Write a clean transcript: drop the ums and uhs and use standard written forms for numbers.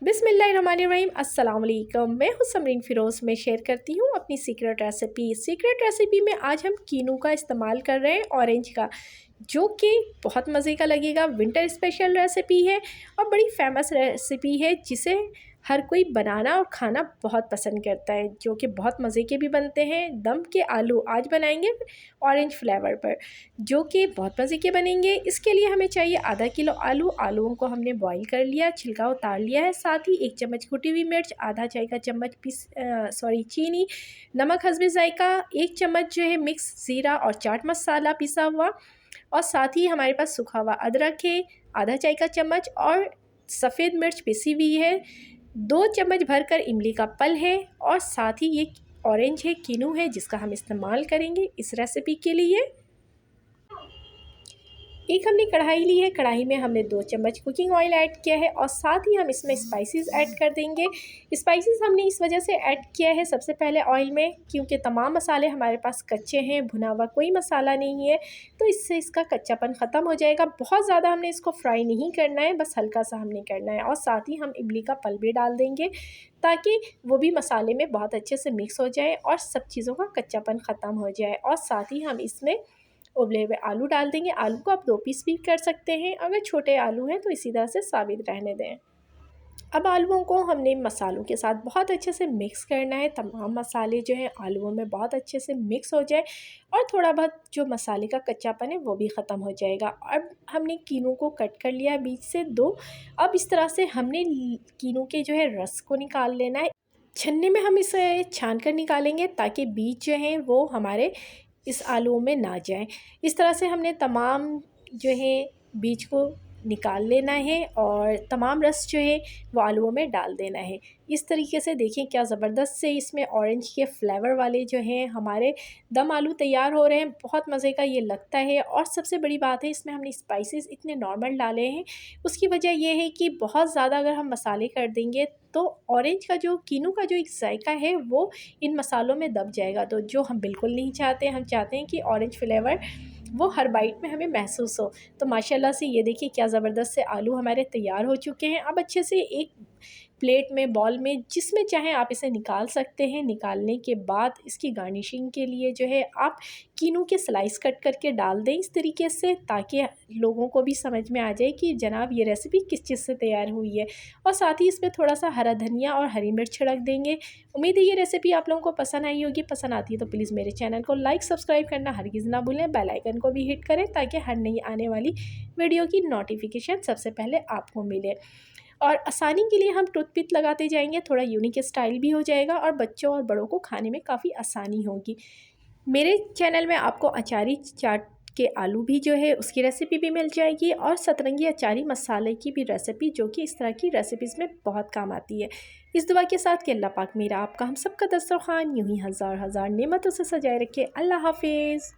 बिस्मिल्लाहिर्रहमानिर्रहीम अस्सलाम वालेकुम। मैं हूँ समरीन फ़िरोज़ में शेयर करती हूँ अपनी सीक्रेट रेसिपी में आज हम कीनू का इस्तेमाल कर रहे हैं, ऑरेंज का, जो कि बहुत मज़े का लगेगा। विंटर स्पेशल रेसिपी है और बड़ी फेमस रेसिपी है जिसे हर कोई बनाना और खाना बहुत पसंद करता है, जो कि बहुत मज़े के भी बनते हैं। दम के आलू आज बनाएंगे ऑरेंज फ्लेवर पर, जो कि बहुत मज़े के बनेंगे। इसके लिए हमें चाहिए आधा किलो आलू। आलूओं को हमने बॉईल कर लिया, छिलका उतार लिया है। साथ ही 1 चम्मच कुटी हुई मिर्च, आधा चाय का चम्मच चीनी, नमक हस्बे जायका, 1 चम्मच जो है मिक्स ज़ीरा और चाट मसाला पिसा हुआ, और साथ ही हमारे पास सूखा हुआ अदरक है आधा चाय का चम्मच, और सफ़ेद मिर्च पिसी हुई है। 2 चम्मच भरकर इमली का पल है, और साथ ही ये ऑरेंज है, कीनू है, जिसका हम इस्तेमाल करेंगे इस रेसिपी के लिए। एक हमने कढ़ाई ली है, कढ़ाई में हमने 2 चम्मच कुकिंग ऑयल ऐड किया है, और साथ ही हम इसमें स्पाइसेस ऐड कर देंगे। स्पाइसेस हमने इस वजह से ऐड किया है सबसे पहले ऑयल में, क्योंकि तमाम मसाले हमारे पास कच्चे हैं, भुना हुआ कोई मसाला नहीं है, तो इससे इसका कच्चापन ख़त्म हो जाएगा। बहुत ज़्यादा हमने इसको फ्राई नहीं करना है, बस हल्का सा हमने करना है। और साथ ही हम इमली का पल भी डाल देंगे, ताकि वो भी मसाले में बहुत अच्छे से मिक्स हो जाए और सब चीज़ों का कच्चापन ख़त्म हो जाए। और साथ ही हम इसमें उबले हुए आलू डाल देंगे। आलू को आप 2 पीस भी कर सकते हैं, अगर छोटे आलू हैं तो इसी तरह से साबित रहने दें। अब आलूओं को हमने मसालों के साथ बहुत अच्छे से मिक्स करना है। तमाम मसाले जो हैं आलूओं में बहुत अच्छे से मिक्स हो जाए, और थोड़ा बहुत जो मसाले का कच्चापन है वो भी ख़त्म हो जाएगा। अब हमने कीनू को कट कर लिया बीच से 2। अब इस तरह से हमने कीनू के जो है रस को निकाल लेना है। छन्नी में हम इसे छान कर निकालेंगे, ताकि बीज जो हैं वो हमारे इस आलूओं में ना जाए। इस तरह से हमने तमाम जो है बीज को निकाल लेना है, और तमाम रस जो है वो आलूओं में डाल देना है। इस तरीके से देखें क्या ज़बरदस्त से इसमें ऑरेंज के फ्लेवर वाले जो हैं हमारे दम आलू तैयार हो रहे हैं। बहुत मज़े का ये लगता है। और सबसे बड़ी बात है, इसमें हमने स्पाइसेस इतने नॉर्मल डाले हैं, उसकी वजह यह है कि बहुत ज़्यादा अगर हम मसाले कर देंगे तो ऑरेंज का जो कीनू का जो एक जायका है वो इन मसालों में दब जाएगा, तो जो हम बिल्कुल नहीं चाहते। हम चाहते हैं कि ऑरेंज फ्लेवर वो हर बाइट में हमें महसूस हो। तो माशाल्लाह से ये देखिए क्या ज़बरदस्त से आलू हमारे तैयार हो चुके हैं। अब अच्छे से एक प्लेट में, बॉल में, जिसमें चाहें आप इसे निकाल सकते हैं। निकालने के बाद इसकी गार्निशिंग के लिए जो है आप कीनू के स्लाइस कट करके डाल दें इस तरीके से, ताकि लोगों को भी समझ में आ जाए कि जनाब ये रेसिपी किस चीज़ से तैयार हुई है। और साथ ही इसमें थोड़ा सा हरा धनिया और हरी मिर्च छिड़क देंगे। उम्मीद है ये रेसिपी आप लोगों को पसंद आई होगी। पसंद आती है तो प्लीज़ मेरे चैनल को लाइक सब्सक्राइब करना हरगिज़ ना भूलें। बेल आइकन को भी हिट करें, ताकि हर नई आने वाली वीडियो की नोटिफिकेशन सबसे पहले आपको मिले। और आसानी के लिए हम टूथपिक लगाते जाएंगे, थोड़ा यूनिक स्टाइल भी हो जाएगा, और बच्चों और बड़ों को खाने में काफ़ी आसानी होगी। मेरे चैनल में आपको अचारी चाट के आलू भी जो है उसकी रेसिपी भी मिल जाएगी, और सतरंगी अचारी मसाले की भी रेसिपी, जो कि इस तरह की रेसिपीज़ में बहुत काम आती है। इस दुआ के साथ कि अल्लाह पाक मेरा आपका हम सबका दस्तरखान यूँ ही हज़ार हज़ार नेमतों से सजाए रखे। अल्लाह हाफिज़।